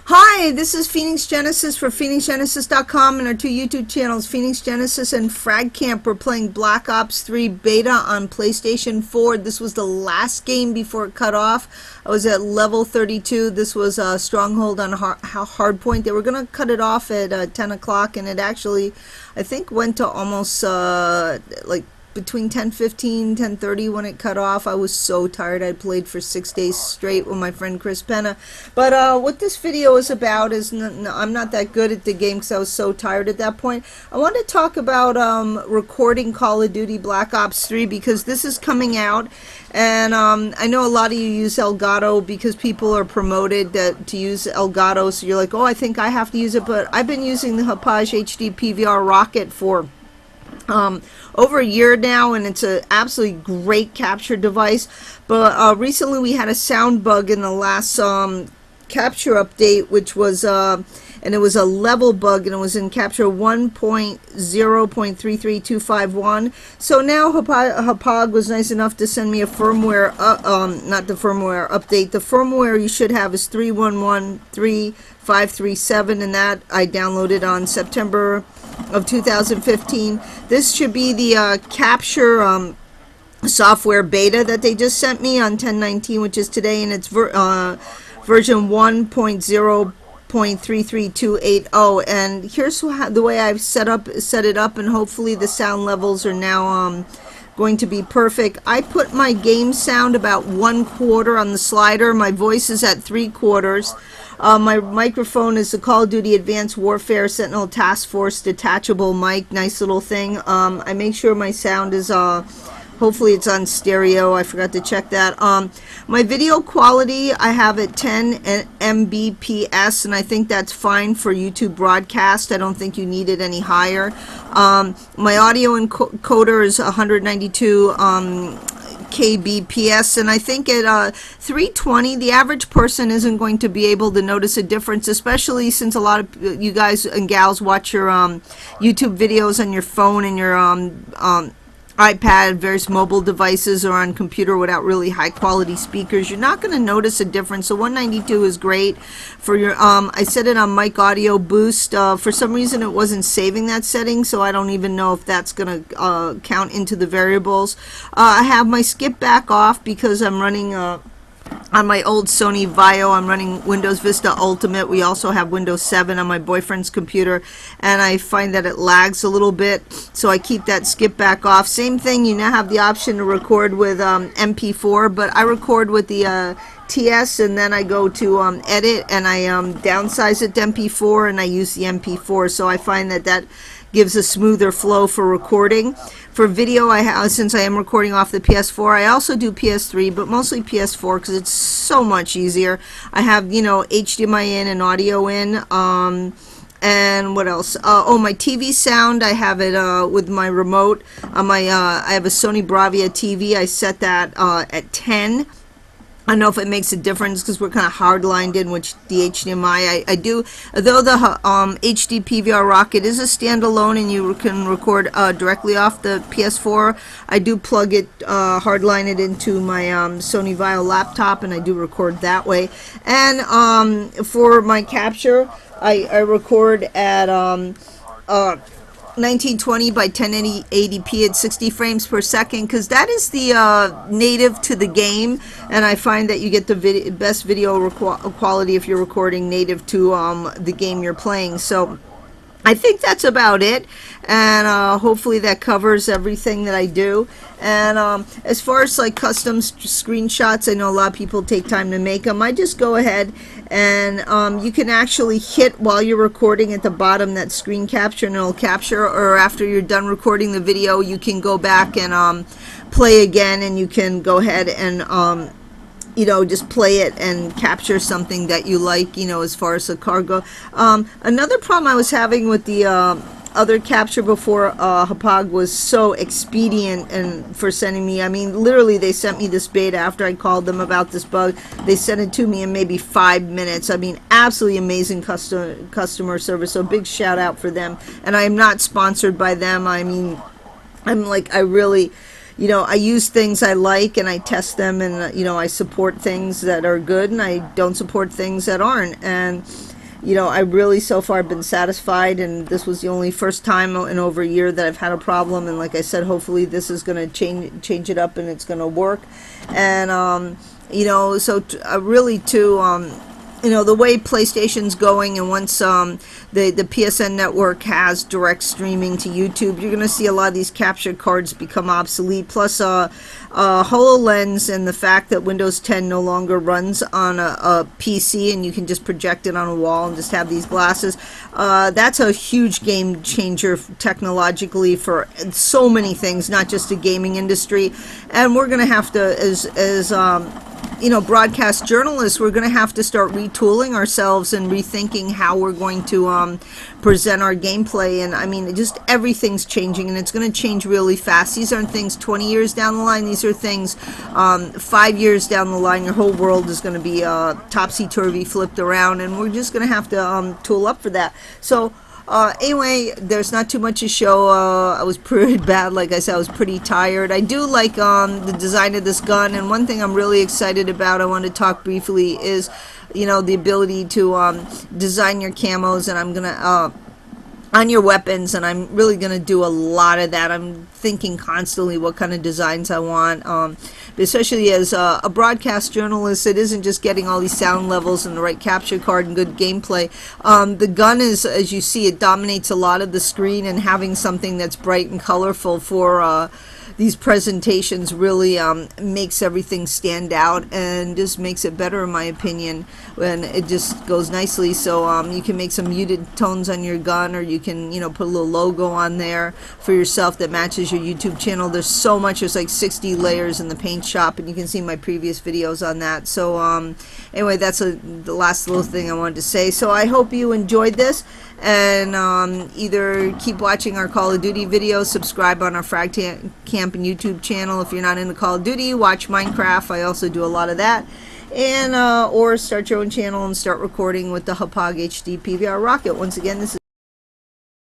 Hi, this is Phoenix Genesis for PhoenixGenesis.com and our two YouTube channels, Phoenix Genesis and Frag Camp. We're playing Black Ops 3 Beta on PlayStation 4. This was the last game before it cut off. I was at level 32. This was a Stronghold on Hardpoint. They were going to cut it off at 10 o'clock, and it actually, I think, went to almost like between 10:15, 10:30 when it cut off. I was so tired. I played for 6 days straight with my friend Chris Penna. But what this video is about is I'm not that good at the game because I was so tired at that point. I want to talk about recording Call of Duty Black Ops 3 because this is coming out. And I know a lot of you use Elgato because people are promoted to use Elgato. So you're like, oh, I think I have to use it. But I've been using the Hauppauge HD PVR Rocket for over a year now, and it's an absolutely great capture device. But recently we had a sound bug in the last capture update, which was and it was a level bug, and it was in capture 1.0.33251. So now Hauppauge was nice enough to send me a firmware not the firmware update. The firmware you should have is 3113537, and that I downloaded on September of 2015. This should be the capture software beta that they just sent me on 10/19, which is today, and it's version 1.0.33280. And here's the way I've set it up, and hopefully the sound levels are now going to be perfect. I put my game sound about 1/4 on the slider. My voice is at 3/4. My microphone is the Call of Duty Advanced Warfare Sentinel Task Force detachable mic. Nice little thing. I make sure my sound is hopefully it's on stereo. I forgot to check that. My video quality I have at 10 Mbps, and I think that's fine for YouTube broadcast. I don't think you need it any higher. My audio encoder is 192 kbps, and I think at 320 the average person isn't going to be able to notice a difference, especially since a lot of you guys and gals watch your YouTube videos on your phone and your iPad, various mobile devices, or on computer without really high quality speakers. You're not going to notice a difference. So 192 is great for your I set it on mic audio boost. For some reason it wasn't saving that setting, so I don't even know if that's going to count into the variables. I have my skip back off because I'm running on my old Sony Vaio. I'm running Windows Vista Ultimate. We also have Windows 7 on my boyfriend's computer, and I find that it lags a little bit, so I keep that skip back off. Same thing, you now have the option to record with MP4, but I record with the TS, and then I go to edit, and I downsize it to MP4, and I use the MP4, so I find that gives a smoother flow for recording. For video, since I am recording off the PS4, I also do PS3, but mostly PS4 because it's so much easier. I have, HDMI in and audio in. And what else? Oh, my TV sound, I have it with my remote. I have a Sony Bravia TV. I set that at 10. I don't know if it makes a difference because we're kind of hard-lined in which the HDMI I do. Though the HD PVR Rocket is a standalone and you can record directly off the PS4, I do plug it, hardline it into my Sony Vaio laptop, and I do record that way. And for my capture, I record at 1920 by 1080p at 60 frames per second, because that is the native to the game, and I find that you get the best video quality if you're recording native to the game you're playing. So I think that's about it, and hopefully that covers everything that I do. And as far as like custom screenshots, I know a lot of people take time to make them. I just go ahead and you can actually hit while you're recording at the bottom that screen capture, and it'll capture, or after you're done recording the video you can go back and play again, and you can go ahead and just play it and capture something that you like, as far as the cargo. Another problem I was having with the other capture before Hauppauge was so expedient and for sending me, literally they sent me this beta after I called them about this bug. They sent it to me in maybe 5 minutes. Absolutely amazing customer service, so big shout out for them. And I am not sponsored by them. I really you know, I use things I like and I test them, and you know, I support things that are good and I don't support things that aren't. And you know, I really so far been satisfied, and this was the only first time in over a year that I've had a problem. And like I said, hopefully this is going to change it up and it's going to work. And you know, so really too, you know, the way PlayStation's going, and once the PSN network has direct streaming to YouTube, you're going to see a lot of these capture cards become obsolete. Plus, HoloLens and the fact that Windows 10 no longer runs on a PC and you can just project it on a wall and just have these glasses, that's a huge game changer technologically for so many things, not just the gaming industry. And we're going to have to, as you know, broadcast journalists, we're going to have to start retooling ourselves and rethinking how we're going to present our gameplay. And I mean, just everything's changing, and it's going to change really fast. These aren't things 20 years down the line. These are things 5 years down the line. Your whole world is going to be topsy-turvy, flipped around, and we're just going to have to tool up for that. So anyway, there's not too much to show. I was pretty bad, like I said, I was pretty tired. I do like the design of this gun, and one thing I'm really excited about, I want to talk briefly, is, you know, the ability to design your camos, and I'm gonna on your weapons, and I'm really going to do a lot of that. I'm thinking constantly what kind of designs I want, especially as a broadcast journalist. It isn't just getting all these sound levels and the right capture card and good gameplay. The gun is, as you see, it dominates a lot of the screen, and having something that's bright and colorful for these presentations really makes everything stand out and just makes it better, in my opinion, when it just goes nicely. So you can make some muted tones on your gun, or you can, you know, put a little logo on there for yourself that matches your YouTube channel. There's so much. There's like 60 layers in the paint shop, and you can see my previous videos on that. So anyway, that's the last little thing I wanted to say. So I hope you enjoyed this, and either keep watching our Call of Duty videos, subscribe on our Frag Camp and YouTube channel. If you're not into Call of Duty, watch Minecraft. I also do a lot of that. And or start your own channel and start recording with the Hauppauge HD PVR rocket. Once again, this is